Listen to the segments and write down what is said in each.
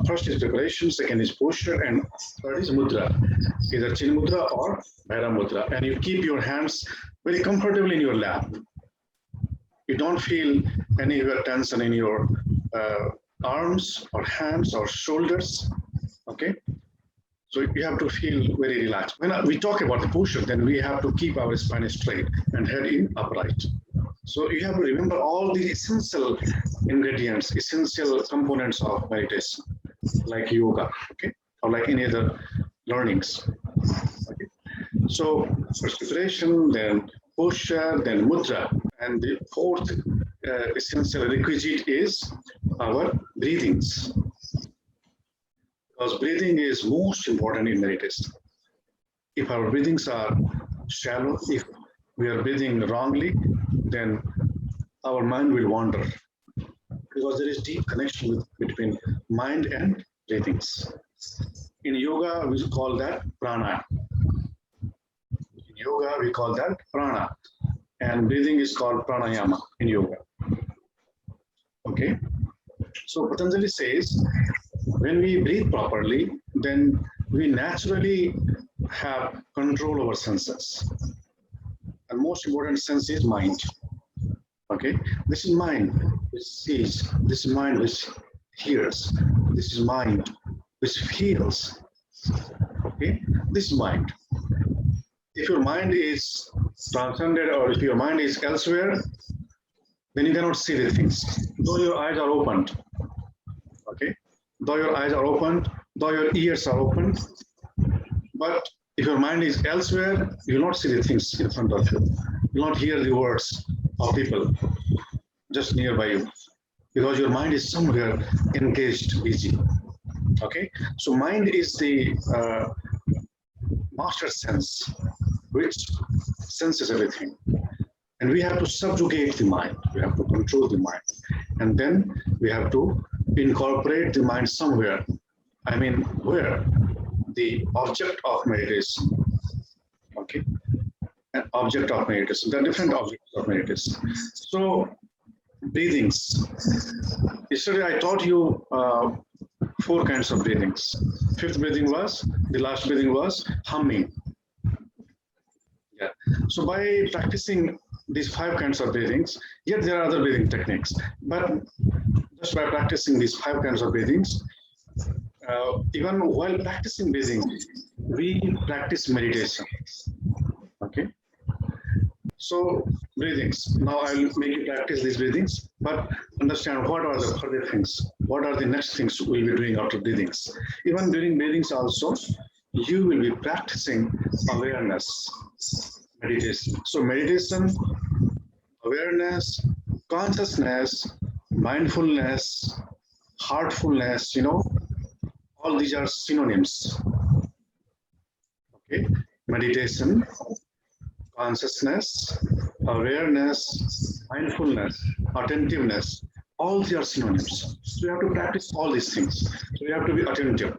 first is preparation, second is posture, and third is mudra, either chin mudra or bhaira mudra. And you keep your hands very comfortably in your lap. You don't feel anywhere tension in your arms or hands or shoulders. Okay, so you have to feel very relaxed. When we talk about the posture, then we have to keep our spine straight and head in upright. So you have to remember all the essential ingredients, essential components of meditation, like yoga, okay, or like any other learnings. Okay. So first preparation, then posture, then mudra, and the fourth essential requisite is our breathings. Because breathing is most important in meditation. If our breathings are shallow, if we are breathing wrongly, then our mind will wander. Because there is deep connection between mind and breathings. In yoga, we call that prana. In yoga, we call that prana. And breathing is called pranayama in yoga. Okay? So Patanjali says, when we breathe properly, then we naturally have control over senses. And most important sense is mind. Okay, this is mind which sees, this is mind which hears, this is mind which feels. Okay, this is mind. If your mind is transcended or if your mind is elsewhere, then you cannot see the things, though your eyes are opened. Okay, though your eyes are opened, though your ears are opened, but if your mind is elsewhere, you will not see the things in front of you. You will not hear the words of people just nearby you, because your mind is somewhere engaged, busy. Okay, so mind is the master sense, which senses everything. And we have to subjugate the mind, we have to control the mind. And then we have to incorporate the mind somewhere. I mean, where? The object of meditation. Okay? An object of meditation. There are different objects of meditation. So, breathings. Yesterday I taught you 4 kinds of breathings. The last breathing was humming. Yeah. So by practicing these 5 kinds of breathings, yet there are other breathing techniques, but just by practicing these 5 kinds of breathings, even while practicing breathing, we practice meditation. Okay. So breathings. Now I'll make you practice these breathings, but understand what are the further things. What are the next things we'll be doing after breathings? Even during breathings also, you will be practicing awareness, meditation. So meditation, awareness, consciousness, mindfulness, heartfulness, all these are synonyms. Okay, meditation, consciousness, awareness, mindfulness, attentiveness, all these are synonyms. So you have to practice all these things. So you have to be attentive.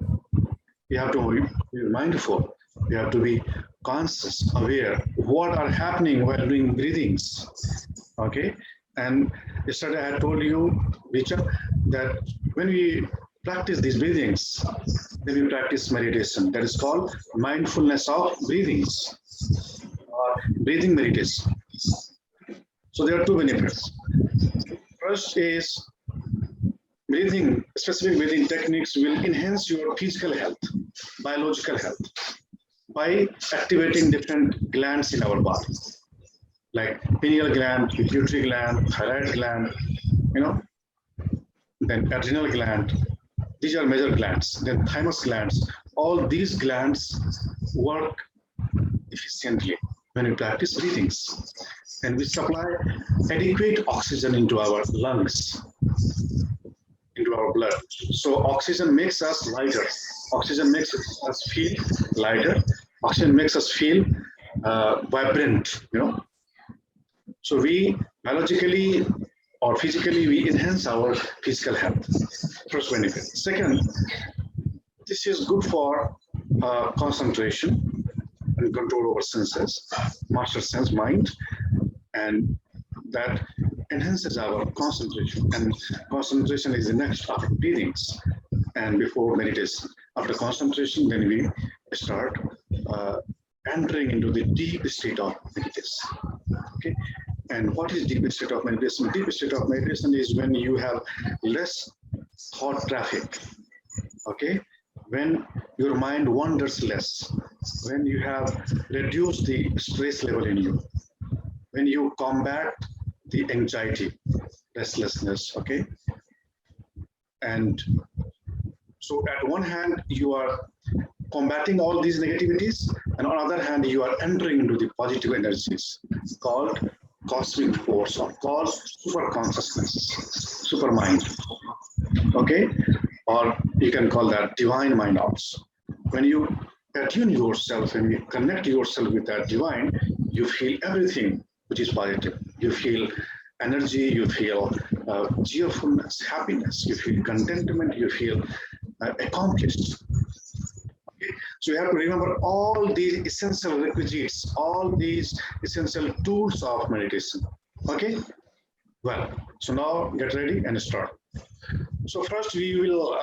You have to be mindful. You have to be conscious, aware what are happening while doing breathings. Okay, and yesterday I told you, Richa, that when we practice these breathings, then we practice meditation. That is called mindfulness of breathings, or breathing meditation. So there are 2 benefits. First is breathing, specific breathing techniques will enhance your physical health, biological health, by activating different glands in our body, like pineal gland, pituitary gland, thyroid gland, then adrenal gland. These are major glands. Then thymus glands. All these glands work efficiently when we practice breathings, and we supply adequate oxygen into our lungs, into our blood. So oxygen makes us lighter. Oxygen makes us feel lighter. Oxygen makes us feel vibrant, So we biologically or physically, we enhance our physical health. First benefit. Second, this is good for concentration and control over senses, master sense, mind, and that enhances our concentration. And concentration is the next after breathings. and before meditation. After concentration, then we start entering into the deep state of meditation. Okay, and what is deep state of meditation? Deep state of meditation is when you have less thought traffic. Okay, when your mind wanders less, when you have reduced the stress level in you, when you combat the anxiety, restlessness. Okay, and so at one hand you are combating all these negativities, and on the other hand you are entering into the positive energies called cosmic force, or called super consciousness, super mind. Okay, or you can call that divine mind also. When you attune yourself and you connect yourself with that divine, you feel everything which is positive. You feel energy, you feel cheerfulness, happiness, you feel contentment, you feel accomplished. Okay? So you have to remember all these essential requisites, all these essential tools of meditation. Okay? Well, so now get ready and start. So first we will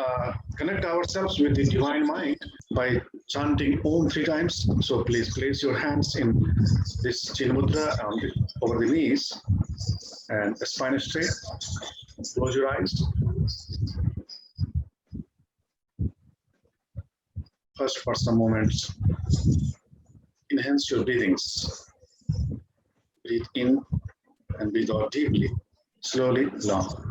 connect ourselves with the divine mind by chanting Om 3 times. So please place your hands in this Chin Mudra over the knees and spine straight. Close your eyes. First, for some moments, enhance your breathings. Breathe in and breathe out deeply, slowly, long.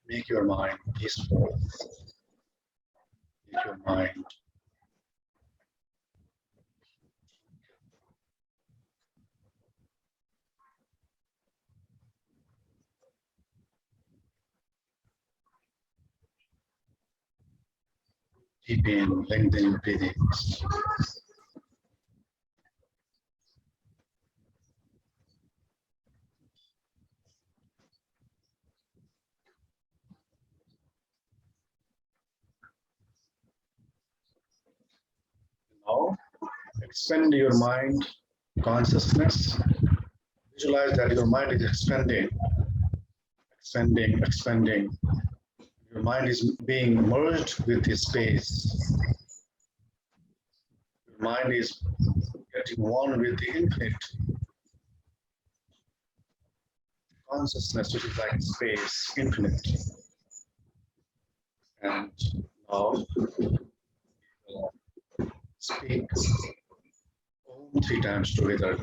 Make your mind peaceful. Make your mind deepen, lengthen your breathings. Now, expand your mind consciousness. Visualize that your mind is expanding, expanding, expanding. Your mind is being merged with the space. Your mind is getting one with the infinite. Consciousness, which is like space, infinite. And now, speak Om 3 times together.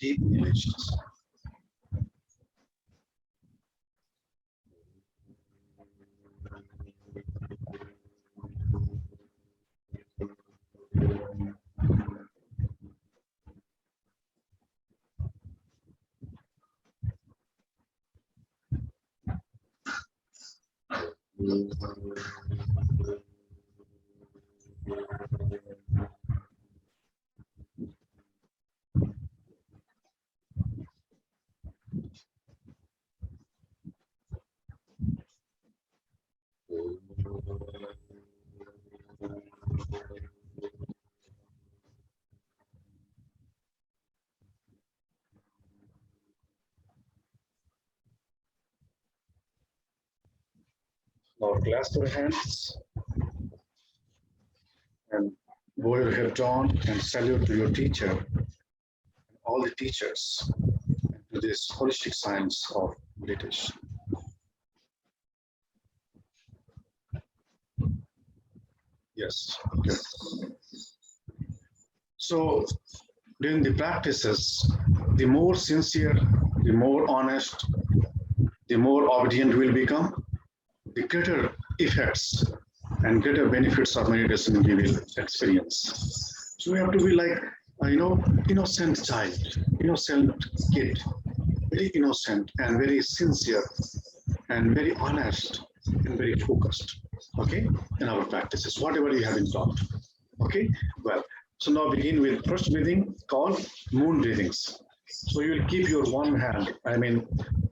Deep inhalations. Now clasp your hands and bow your head down and salute to your teacher and all the teachers and to this holistic science of meditation. Yes. Okay. So during the practices, the more sincere, the more honest, the more obedient we will become, the greater effects and greater benefits of meditation we will experience. So we have to be like, innocent child, innocent kid, very innocent and very sincere and very honest and very focused, okay, in our practices, whatever you have been taught. Okay, well, so now begin with first breathing called moon breathings. So you will keep your one hand,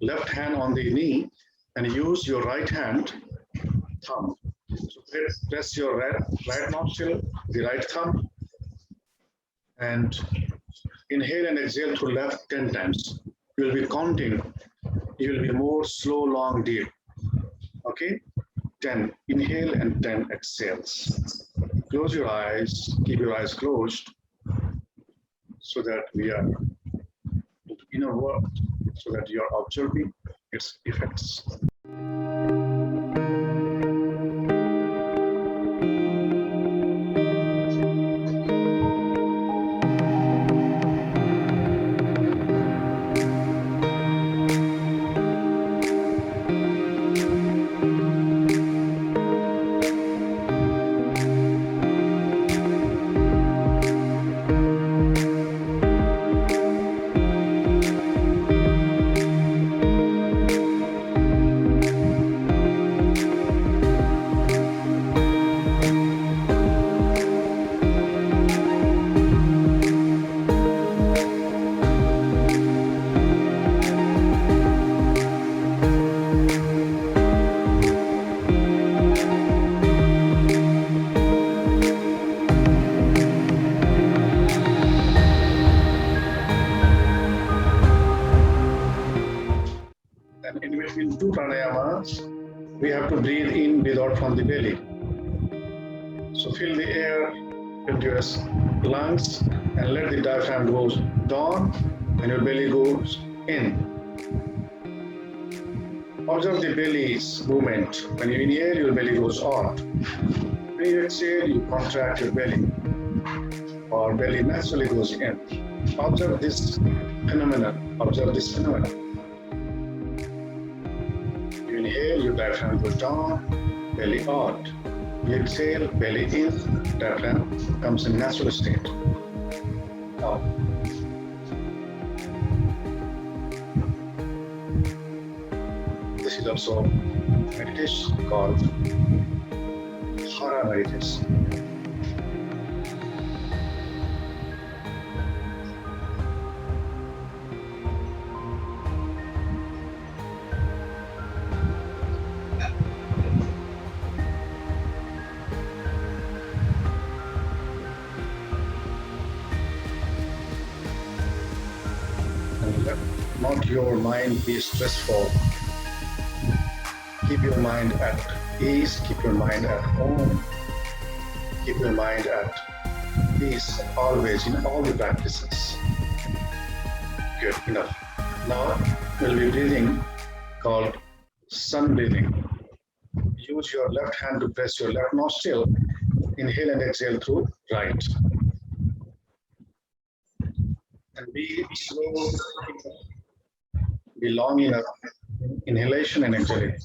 left hand on the knee, and use your right hand thumb. So press your right nostril, the right thumb, and inhale and exhale through left 10 times. You will be counting. You will be more slow, long, deep. Okay? 10 inhale and 10 exhales. Close your eyes, keep your eyes closed so that we are in a world, so that you are observing its effects. And in between two pranayamas, we have to breathe in, breathe out from the belly. So fill the air into your lungs and let the diaphragm go down and your belly goes in. Observe the belly's movement. When you inhale, your belly goes out. When you exhale, you contract your belly, or belly naturally goes in. Observe this phenomenon. Observe this phenomenon. You inhale, your diaphragm goes down, belly out. You exhale, belly in, diaphragm comes in natural state. Now, this is also meditation called HARA meditation. Let not your mind be stressful. Keep your mind at ease, keep your mind at home, keep your mind at peace always in all the practices. Good, enough. Now we'll be breathing called sun breathing. Use your left hand to press your left nostril. Inhale and exhale through right. And be slow, be long enough. Inhalation and exhalation.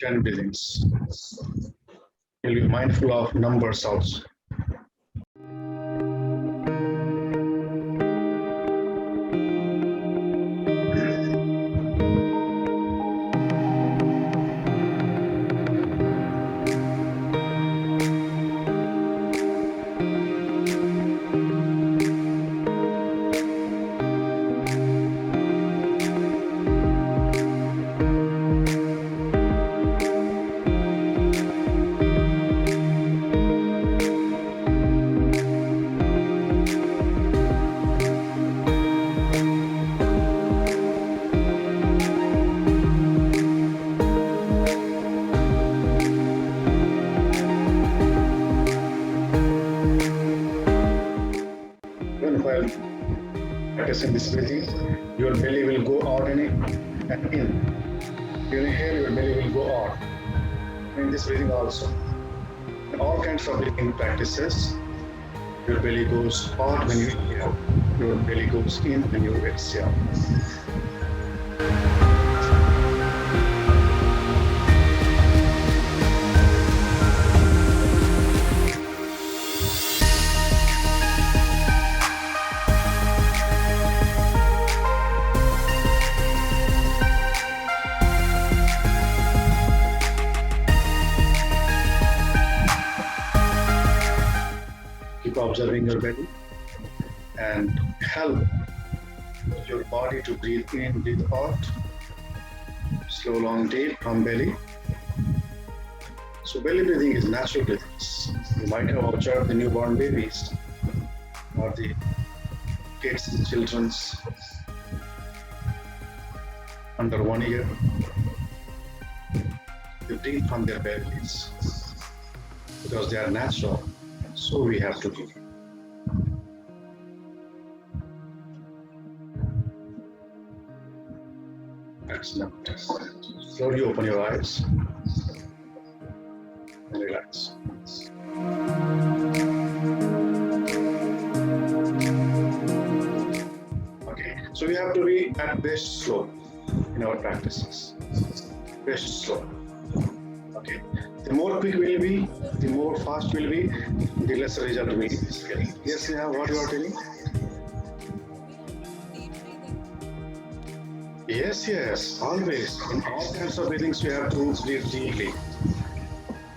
10 breathings. You'll be mindful of numbers also. While practicing this breathing, your belly will go out and in. You inhale, your belly will go out. In this breathing also. In all kinds of breathing practices, your belly goes out when you inhale. Your belly goes in when you exhale. observing your belly and help your body to breathe in, breathe out. Slow, long, deep from belly. So belly breathing is natural breathing. You might have observed the newborn babies or the kids, the children's under 1 year. They breathe from their bellies because they are natural. So we have to do. Excellent. Slowly open your eyes and relax. Okay, so we have to be at best slow in our practices. Best slow. Okay, the more quick we'll be, the more fast we'll be, the lesser result we get. Yes, Neha, what you are telling? Yes, always. In all kinds of breathings, you have to breathe deeply.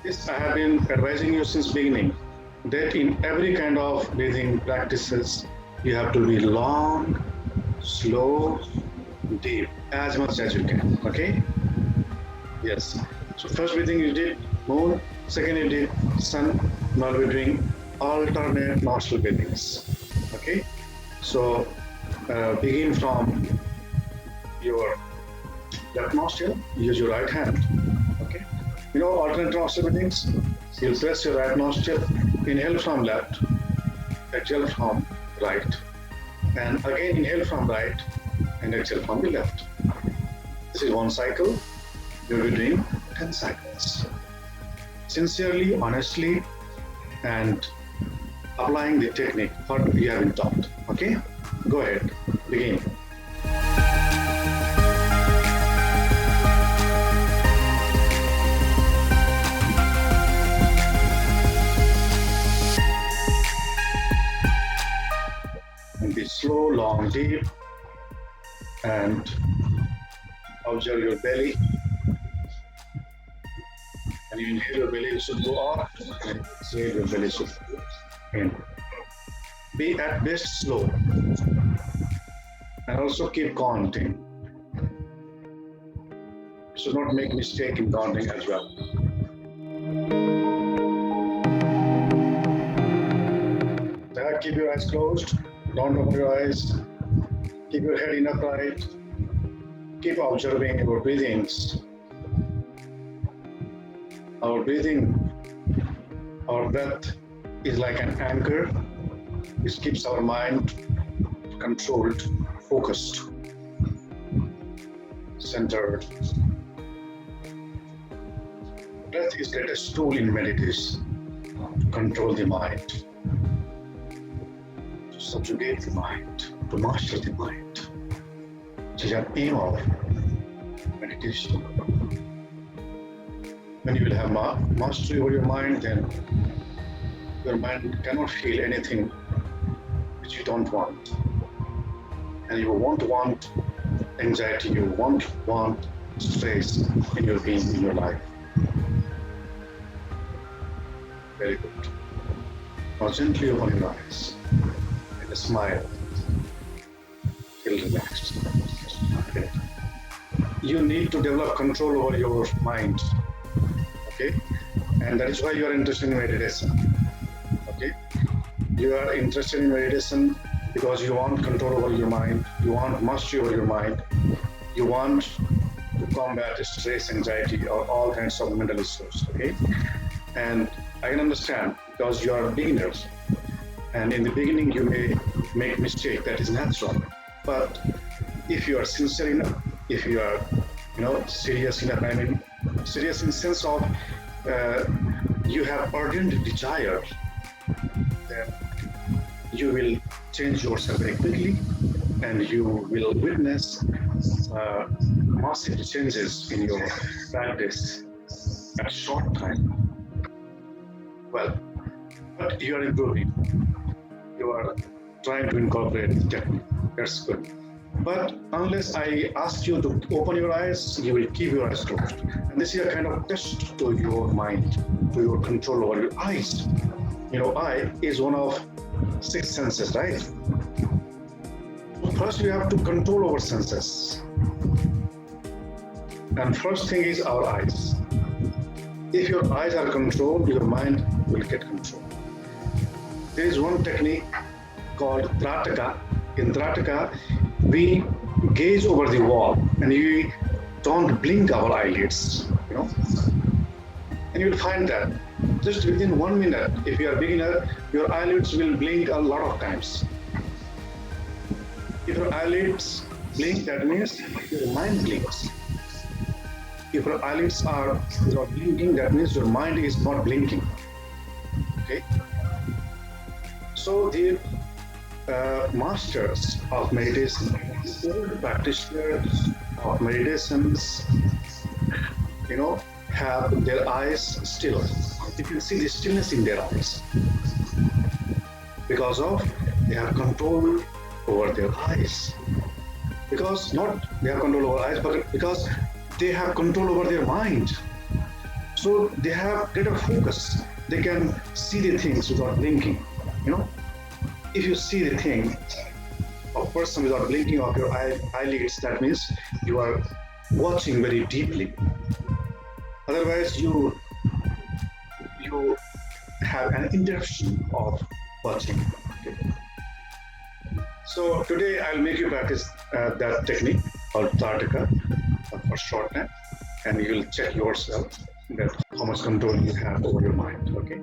This I have been advising you since beginning, that in every kind of breathing practices, you have to be long, slow, deep, as much as you can, okay? Yes. So first breathing you did moon, second you did sun, now we're doing alternate nostril breathings, okay? So begin from your left nostril, use your right hand, okay? You know alternate nostril breathings? You'll press your right nostril, inhale from left, exhale from right, and again inhale from right and exhale from the left. This is one cycle. You'll be doing 10 cycles. Sincerely, honestly, and applying the technique what we have been taught. Okay? Go ahead, begin. And be slow, long, deep, and observe your belly. And you inhale, your belly should go out, and exhale, your belly should go in. Be at best slow, and also keep counting. You should not make mistake in counting as well. Keep your eyes closed, don't open your eyes, keep your head in upright, keep observing your breathings. Our breathing, our breath is like an anchor which keeps our mind controlled, focused, centered. Breath is the greatest tool in meditation to control the mind, to subjugate the mind, to master the mind, which is an aim of meditation. When you will have mastery over your mind, then your mind cannot feel anything which you don't want. And you won't want anxiety, you won't want stress in your being, in your life. Very good. Now gently open your eyes and smile. Feel relaxed. Okay. You need to develop control over your mind. Okay, and that is why you are interested in meditation. Okay, you are interested in meditation because you want control over your mind, you want mastery over your mind, you want to combat stress, anxiety, or all kinds of mental issues. Okay, and I can understand because you are beginners, and in the beginning you may make mistake. That is natural. But if you are sincere enough, if you are, serious enough, I mean, serious in the sense of you have ardent desire, then you will change yourself very quickly and you will witness massive changes in your practice at a short time. Well, but you are improving. You are trying to incorporate the technique. That's good. But unless I ask you to open your eyes, you will keep your eyes closed. And this is a kind of test to your mind, to your control over your eyes. Eye is one of six senses, right? So first we have to control our senses. And first thing is our eyes. If your eyes are controlled, your mind will get control. There is one technique called TRATAKA. In TRATAKA, we gaze over the wall and we don't blink our eyelids, And you'll find that just within 1 minute, if you are a beginner, your eyelids will blink a lot of times. If your eyelids blink, that means your mind blinks. If your eyelids are not blinking, that means your mind is not blinking. Okay. So the masters of meditation, old practitioners of meditations, have their eyes still. You can see the stillness in their eyes because of they have control over their eyes. Because not they have control over eyes, but because they have control over their mind. So they have greater focus. They can see the things without blinking. If you see the thing, a person without blinking of your eyelids, that means you are watching very deeply. Otherwise, you have an interruption of watching. Okay. So today I'll make you practice that technique called TRATAKA for short time, and you'll check yourself that how much control you have over your mind. Okay.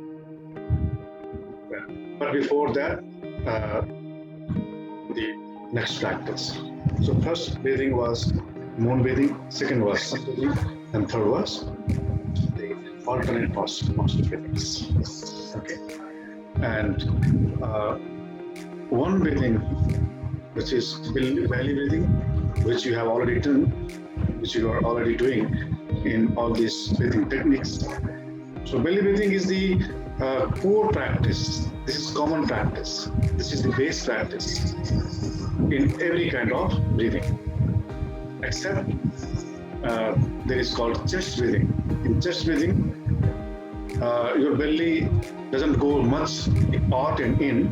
But before that, the next practice. So first breathing was moon breathing, second was sun breathing, and third was the alternate posture breathings. Okay. And one breathing, which is belly breathing, which you have already done, which you are already doing in all these breathing techniques. So belly breathing is the core practice. This is common practice. This is the base practice in every kind of breathing, except there is called chest breathing. In chest breathing, your belly doesn't go much out and in,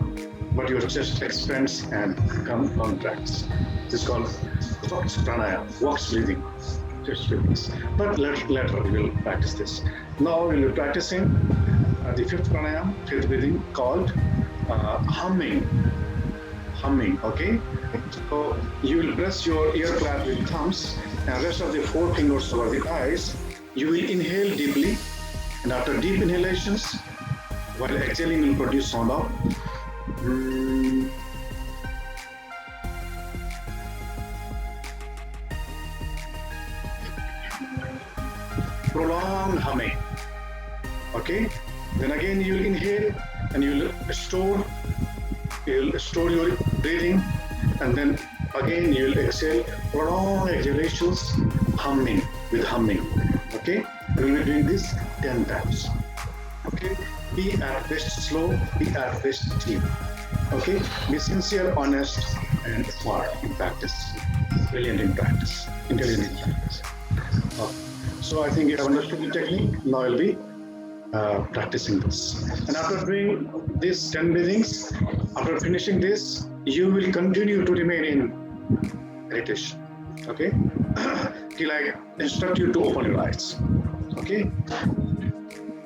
but your chest expands and contracts. This is called pranayama, box breathing, chest breathings. But later we will practice this. Now we will be practicing the fifth pranayama, fifth breathing called humming. Okay? So you will press your ear flap with thumbs and rest of the four fingers over the eyes. You will inhale deeply, and after deep inhalations, while exhaling will produce sound of prolonged humming. Okay? Then again you will inhale and you will store your breathing, and then again you will exhale, prolonged exhalations, humming. Okay? We will be doing this 10 times. Okay? Be at best slow, be at best deep. Okay? Be sincere, honest, and smart in practice. Brilliant in practice. Intelligent in practice. Okay. So I think you have understood the technique. Now I'll be practicing this. And after doing these 10 breathings, after finishing this, you will continue to remain in meditation. Okay? Till I instruct you to open your eyes. Okay?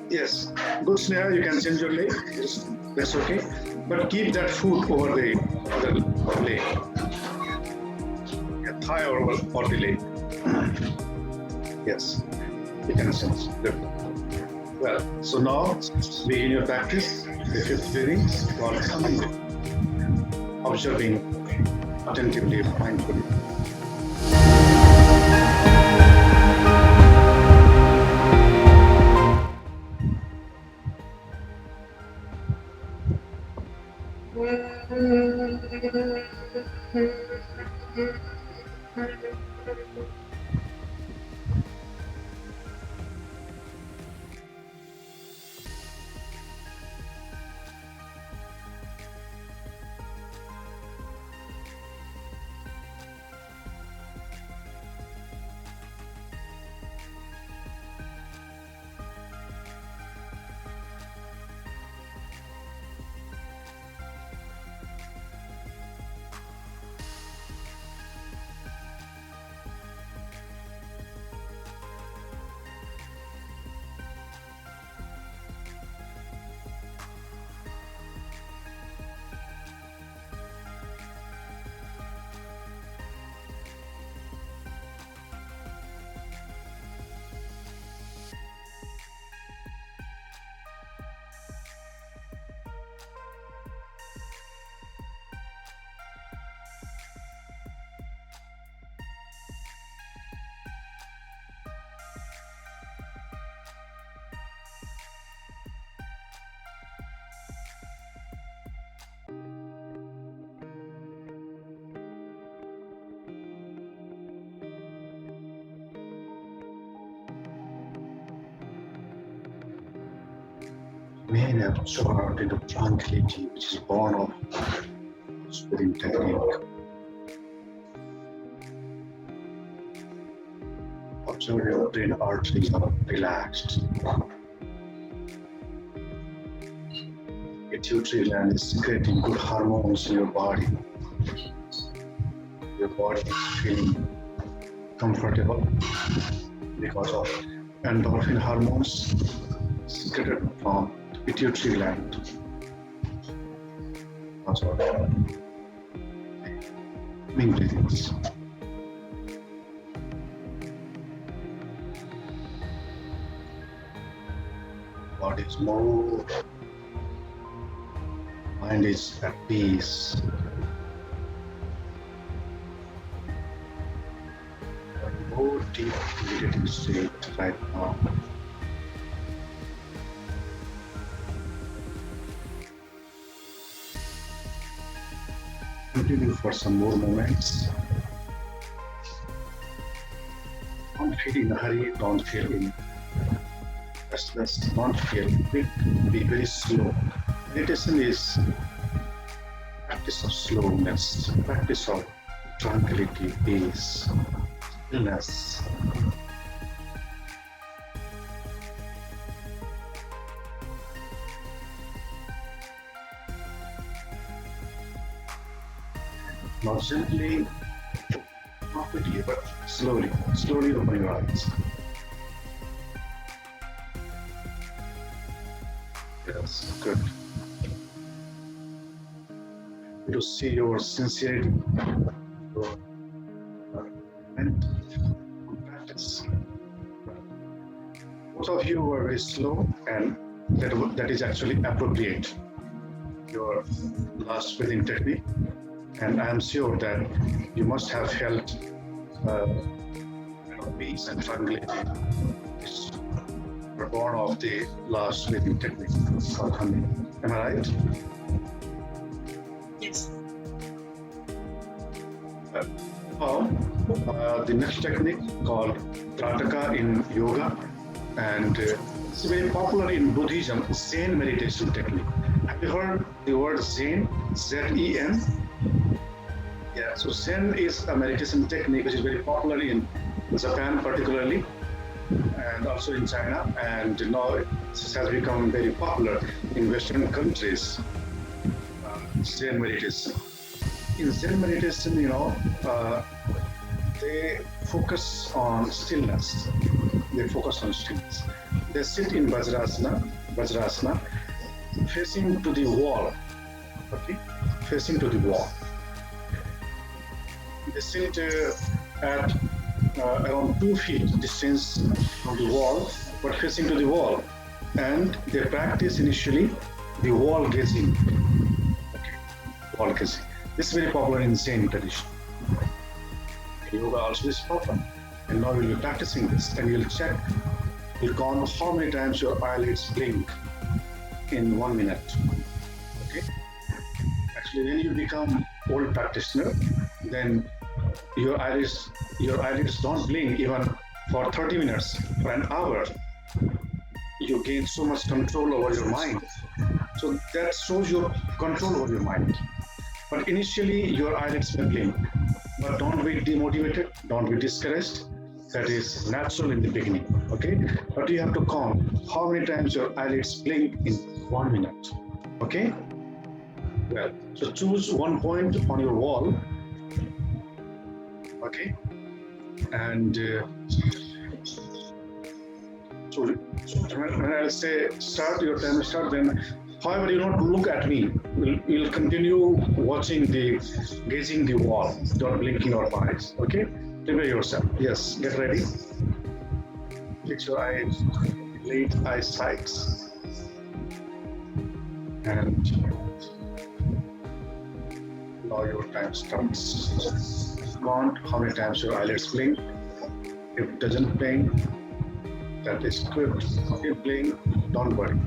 Yes. Good, Sneha, you can change your leg. That's okay. But keep that foot over the leg. A thigh over the leg. Yes. You can change. Good. Well, so now begin your practice. The fifth breathing called humming, observing attentively, mindfully. main absorbed into tranquility, which is born of breathing technique. Observe your brain arteries are relaxed. Pituitary gland is secreting good hormones in your body. Your body is feeling comfortable because of endorphin hormones secreted from the pituitary gland. That's what mean breathings. Body is moved. Mind is at peace. More deep meditative state right now. Continue for some more moments. Don't feel in a hurry, don't feel in restless, don't feel quick, be very slow. Meditation is practice of slowness, practice of tranquility, peace, stillness. Not gently, not quickly, but slowly, slowly open your eyes. Yes, good. To see your sincerity, your practice. Most of you were very slow, and that is actually appropriate. Your last breathing technique, and I am sure that you must have felt peace and tranquility. It's born of the last breathing technique. Am I right? Yes. Now, the next technique called TRATAKA in yoga, and it's very popular in Buddhism, Zen meditation technique. Have you heard the word Zen? Z-E-N? Yeah, so Zen is a meditation technique which is very popular in Japan particularly, and also in China, and now it has become very popular in Western countries. Zen meditation. In Zen meditation, they focus on stillness. They focus on stillness. They sit in Vajrasana, facing to the wall. Okay, facing to the wall. They sit at around 2 feet distance from the wall, but facing to the wall. And they practice initially the wall gazing. Okay, wall gazing. This is very popular in Zen tradition. Yoga also is popular. And now you'll be practicing this, and you'll check, you'll count how many times your eyelids blink in 1 minute. Okay? Actually, when you become old practitioner, then your eyelids don't blink even for 30 minutes, for an hour. You gain so much control over your mind. So that shows your control over your mind. But initially, your eyelids may blink. But don't be demotivated, don't be discouraged. That is natural in the beginning, okay? But you have to count how many times your eyelids blink in 1 minute, okay? Well, so choose one point on your wall, okay? And so when I say start, your time start, then however, you don't look at me. You'll continue gazing the wall, don't blinking your eyes. Okay? Prepare yourself. Yes, get ready. Fix your eyes, late eye sights. And now your time starts. Count how many times your eyelids blink. If it doesn't blink, that is good. If it blink, don't worry.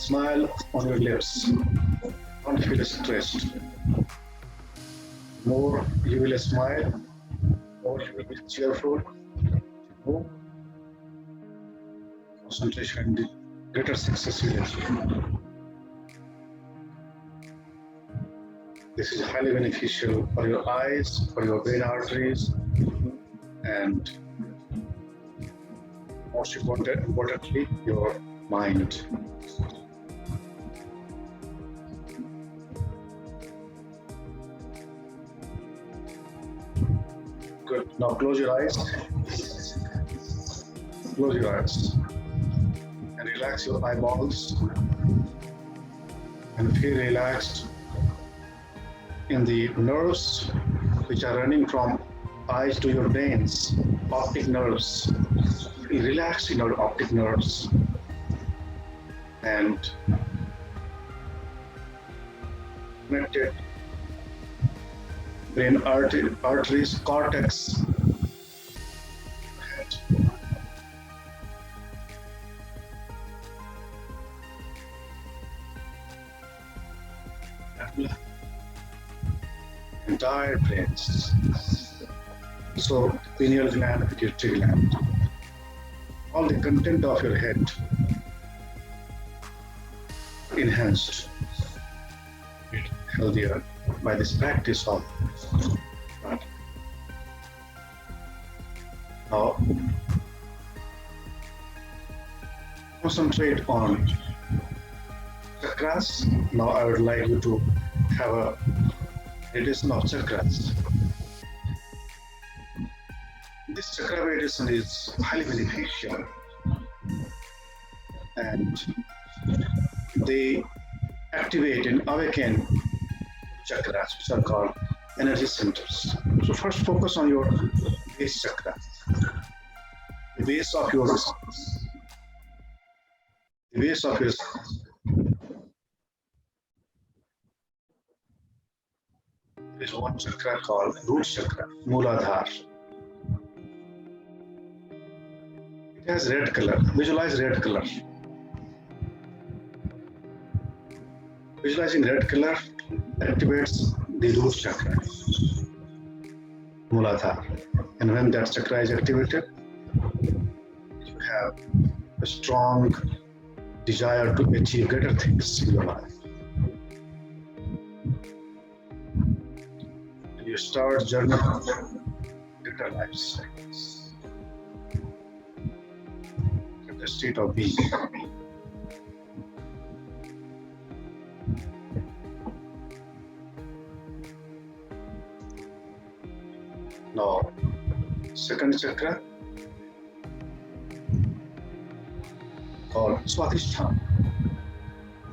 smile on your lips. Don't feel stressed. More you will smile, more you will be cheerful, more concentration and the greater success you will achieve. This is highly beneficial for your eyes, for your vein arteries, and most importantly, your mind. Good. Now close your eyes. Close your eyes. And relax your eyeballs. And feel relaxed in the nerves which are running from eyes to your brains, optic nerves. Feel relaxed in your optic nerves. And connected brain arteries, cortex, head. Entire brains. So pineal gland, pituitary gland. All the content of your head enhanced, healthier by this practice of TRATAKA. Now, concentrate on chakras. Now, I would like you to have a meditation of chakras. This chakra meditation is highly beneficial, and they activate and awaken chakras, which are called energy centers. So first focus on your base chakra, the base of your there is one chakra called root chakra, Mooladhara. It has red color. Visualize red color. Visualizing red color activates the root chakra, Mooladhara. And when that chakra is activated, you have a strong desire to achieve greater things in your life. And you start journey of greater lives. At the state of being. Now, second chakra called Swadhisthana,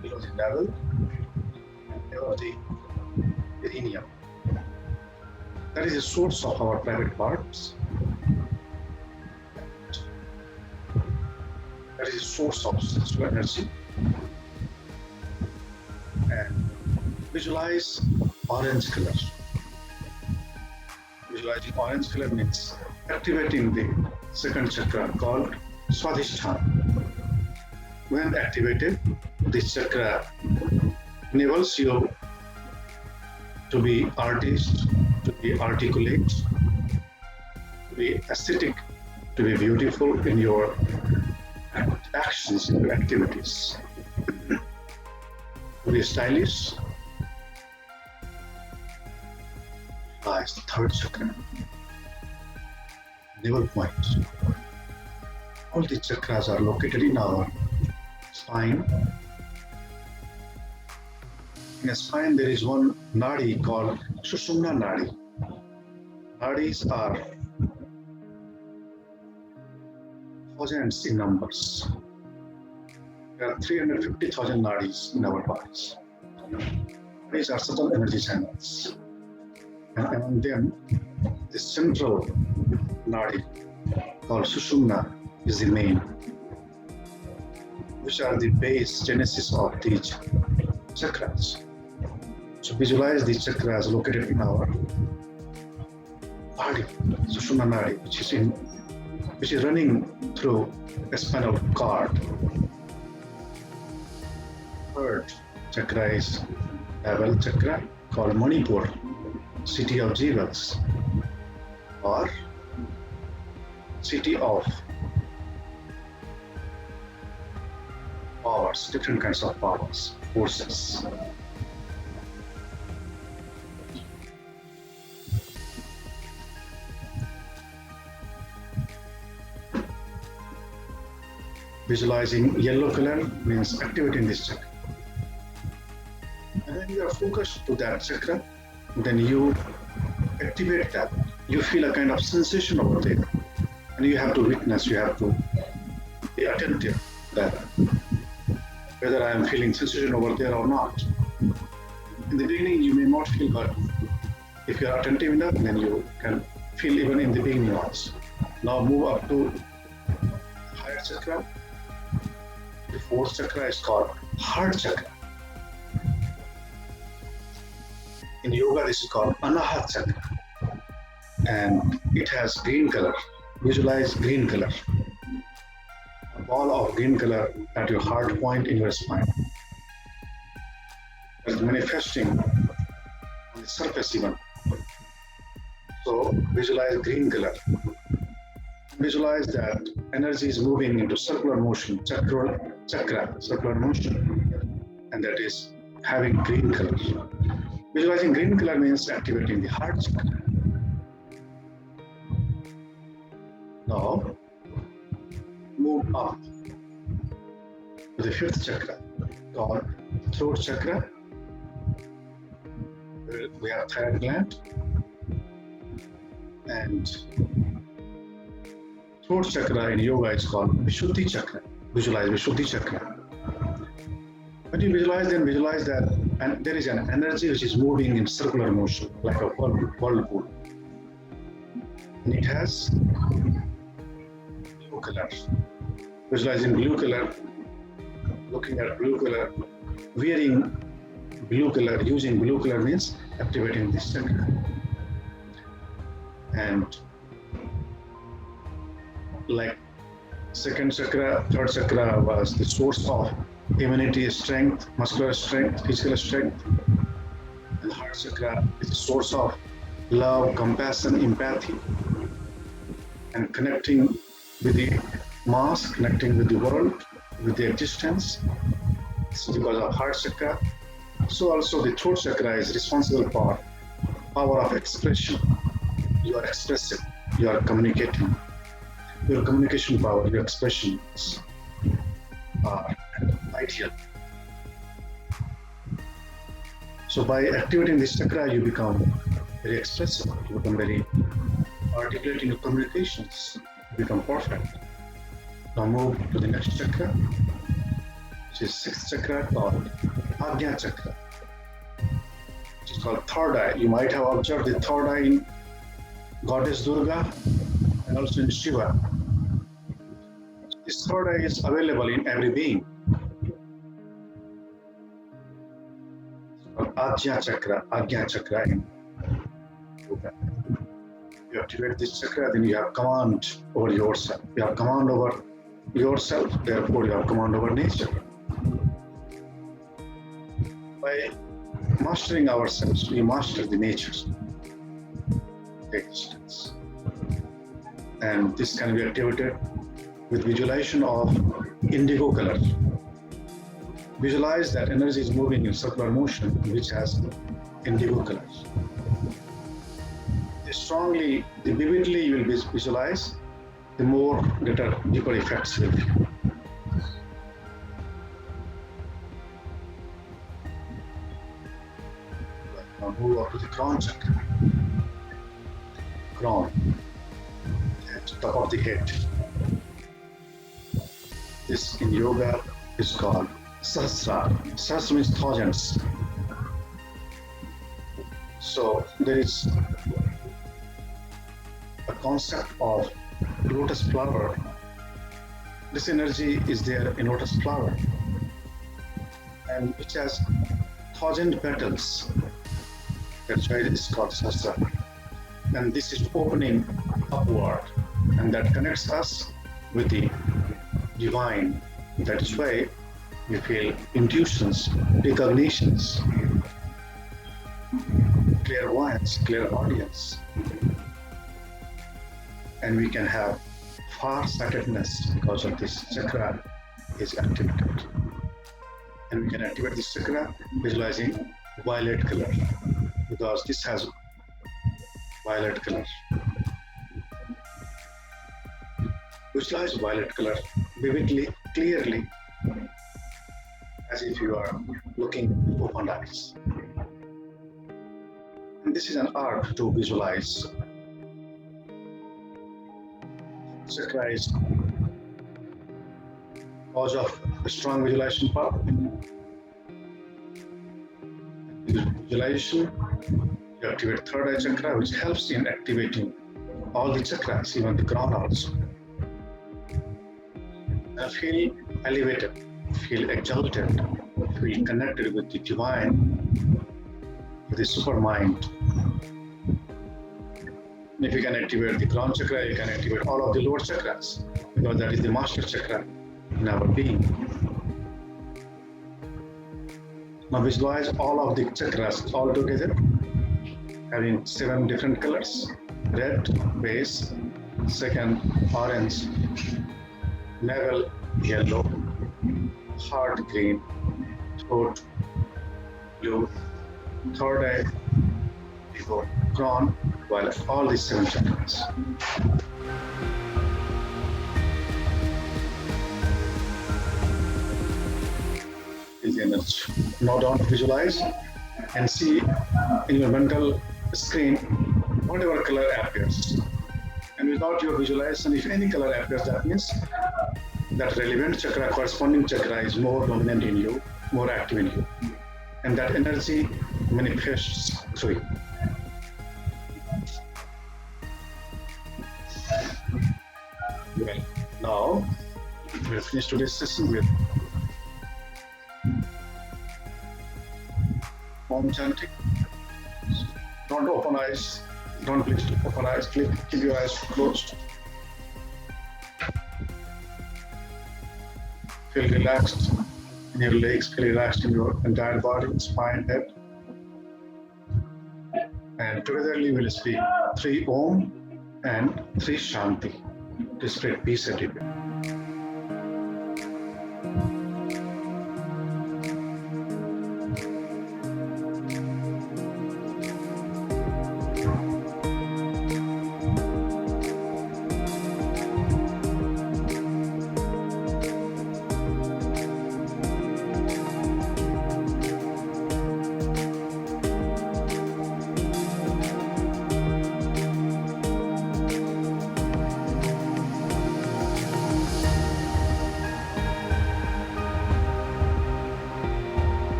below the navel and above the perineum. That is the source of our private parts. That is the source of sexual energy. And visualize orange color. Visualizing orange color means activating the second chakra called Swadhisthana. When activated, this chakra enables you to be artist, to be articulate, to be aesthetic, to be beautiful in your actions, in your activities, to be stylish. Is the third chakra, navel point. All the chakras are located in our spine. In the spine, there is one nadi called Sushumna nadi. Nadis are thousands in numbers. There are 350,000 nadis in our bodies. Nadis are subtle energy channels. And among them, the central nadi called Sushumna is the main, which are the base genesis of these chakras. So visualize these chakras located in our body, Sushumna nadi, which is running through a spinal cord. Third chakra is Navel chakra called Manipur, city of jivas, or city of powers, different kinds of powers, forces. Visualizing yellow color means activating this chakra. And then you are focused to that chakra, then you activate that. You feel a kind of sensation over there. And you have to witness, you have to be attentive that whether I am feeling sensation over there or not. In the beginning, you may not feel, but if you are attentive enough, then you can feel even in the beginning also. Now move up to higher chakra. The fourth chakra is called heart chakra. In yoga, this is called Anahat chakra. And it has green color. Visualize green color. A ball of green color at your heart point in your spine. It's manifesting on the surface even. So visualize green color. Visualize that energy is moving into circular motion, chakra, circular motion, and that is having green color. Visualizing green color means activating the heart chakra. Now, move up to the fifth chakra called throat chakra. We have thyroid gland, and throat chakra in yoga is called Vishuddhi chakra. Visualize Vishuddhi chakra. When you visualize, then visualize that and there is an energy which is moving in circular motion, like a whirlpool. And it has blue color. Visualizing blue color, looking at blue color, wearing blue color, using blue color means activating this chakra. And like second chakra, third chakra was the source of immunity, strength, muscular strength, physical strength. And the heart chakra is the source of love, compassion, empathy, and connecting with the mass, connecting with the world, with the existence. So because of heart chakra, so also the throat chakra is responsible for power of expression. You are expressive, you are communicating. Your communication power, your expressions are ideal. So by activating this chakra, you become very expressive, you become very articulate in your communications, you become perfect. Now move to the next chakra, which is sixth chakra called Ajna chakra, which is called third eye. You might have observed the third eye in Goddess Durga and also in Shiva. This third eye is available in every being. Ajna chakra in yoga. You activate this chakra, then you have command over yourself. You have command over yourself, therefore you have command over nature. By mastering ourselves, we master the nature, the existence. And this can be activated with visualization of indigo color. Visualize that energy is moving in circular motion, which has indigo color. The vividly you will visualize, the more deeper effects will be. Now move up to the crown chakra. Crown, at the top of the head. This in yoga is called Sahasra. Sahasra means thousands. So there is a concept of lotus flower. This energy is there in lotus flower, and which has 1,000 petals. That's why it is called Sahasra. And this is opening upward, and that connects us with the divine. That is why You feel intuitions, recognitions, clairvoyance, clairaudience. And we can have far-sightedness because of this chakra is activated. And we can activate this chakra visualizing violet color because this has violet color. Visualize violet color vividly, clearly, as if you are looking with open eyes. And this is an art to visualize. Chakra is cause of a strong visualization power. Visualization, you activate third eye chakra, which helps in activating all the chakras, even the crown also. I feel elevated, feel exalted, feel connected with the divine, with the super mind. And if you can activate the crown chakra, you can activate all of the lower chakras, because that is the master chakra in our being. Now visualize all of the chakras all together, having 7 different colors: red, base, second, orange, navel, yellow, heart, green, throat, blue, third eye, before crown, violet, all these 7 chakras. Is the energy. Now don't visualize and see in your mental screen whatever color appears. And without your visualization, if any color appears, that means that relevant chakra, corresponding chakra is more dominant in you, more active in you. And that energy manifests through you. Well, now we'll finish today's session with Om chanting. Don't open eyes. Don't please open eyes. Please keep your eyes closed. Feel relaxed in your legs. Feel relaxed in your entire body, spine, head. And togetherly we'll speak 3 Om and 3 Shanti to spread peace everywhere.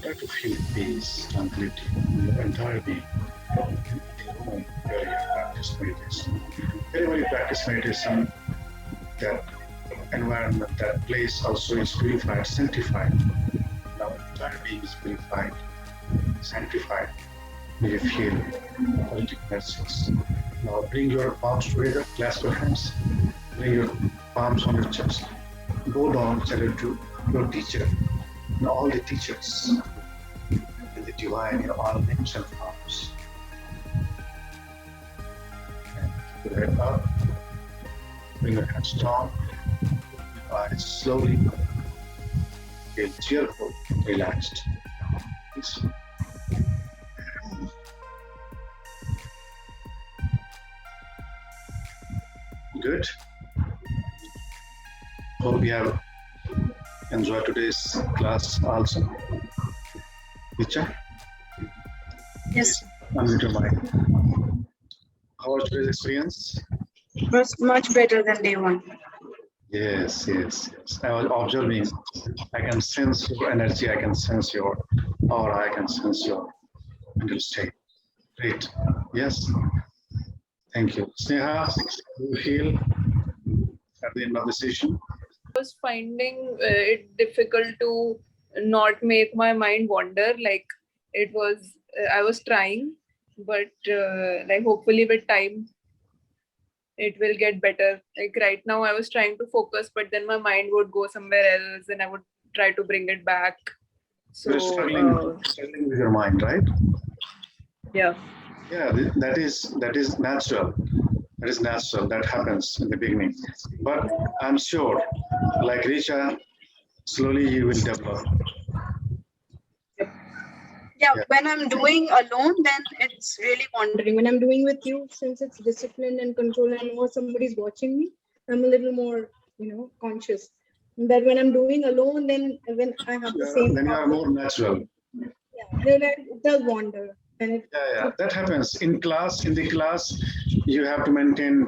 Try to feel peace, tranquility in your entire being. In the room where you practice meditation. Wherever you practice meditation, that environment, that place also is purified, sanctified. Now entire being is purified, sanctified. May you feel positive messages. Now bring your palms together, clasp your hands, bring your palms on your chest. Go down, salute to your teacher and all the teachers and the divine in all names and forms. And keep your head up, bring your hands down, your eyes slowly, feel cheerful, relaxed, peaceful. Good. Hope you have enjoyed today's class also. Richa? Yes, Unmute your mic. How was today's experience? was much better than day 1. Yes. I was observing. I can sense your energy. I can sense your aura. I can sense your mental state. Great. Yes. Thank you. Sneha, do you feel at the end of the session? was finding it difficult to not make my mind wander. Like it was, I was trying, but like hopefully with time it will get better. Like right now I was trying to focus, but then my mind would go somewhere else and I would try to bring it back. So You're struggling with your mind, right? yeah. Yeah, that is natural. That is natural. That happens in the beginning. But I'm sure, like Richa, slowly you will develop. Yeah, when I'm doing alone, then it's really wandering. When I'm doing with you, since it's discipline and control and more somebody's watching me, I'm a little more, conscious. That when I'm doing alone, then when I have the same Then you are more natural. yeah, then it does wander. And Yeah, that happens in class. In the class, you have to maintain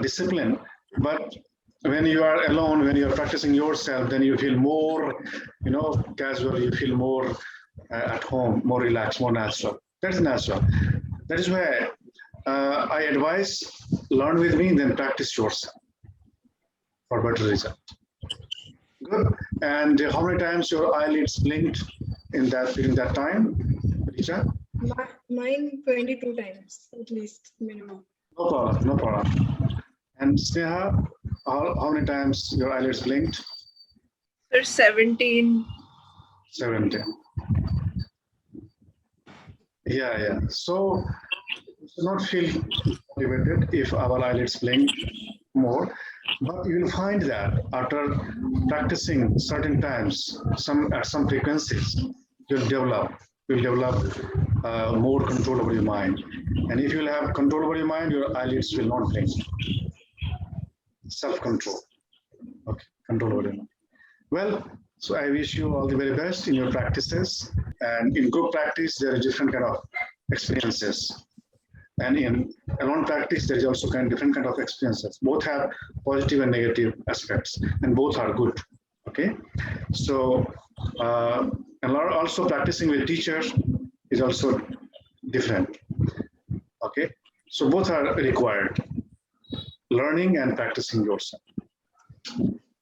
discipline. But when you are alone, when you are practicing yourself, then you feel more, casual. You feel more at home, more relaxed, more natural. That's natural. That is why I advise learn with me, then practice yourself for better result. Good. And how many times your eyelids blinked during that time, Richa? Mine 22 times at least minimum. No problem, no problem. And Sneha, how many times your eyelids blinked? Sir, 17. 17. Yeah. So do not feel motivated if our eyelids blink more, but you will find that after practicing certain times, at some frequencies, you'll develop more control over your mind. And if you'll have control over your mind, your eyelids will not blink. Self-control. Okay, control over your mind. Well, so I wish you all the very best in your practices. And in group practice, there are different kind of experiences. And in alone practice, there is also different kind of experiences. Both have positive and negative aspects, and both are good. Okay, so and also practicing with teachers is also different. Okay, so both are required. Learning and practicing yourself.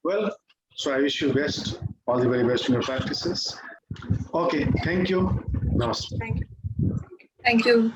Well, so I wish you best, all the very best in your practices. Okay, thank you. Namaste. Thank you. Thank you.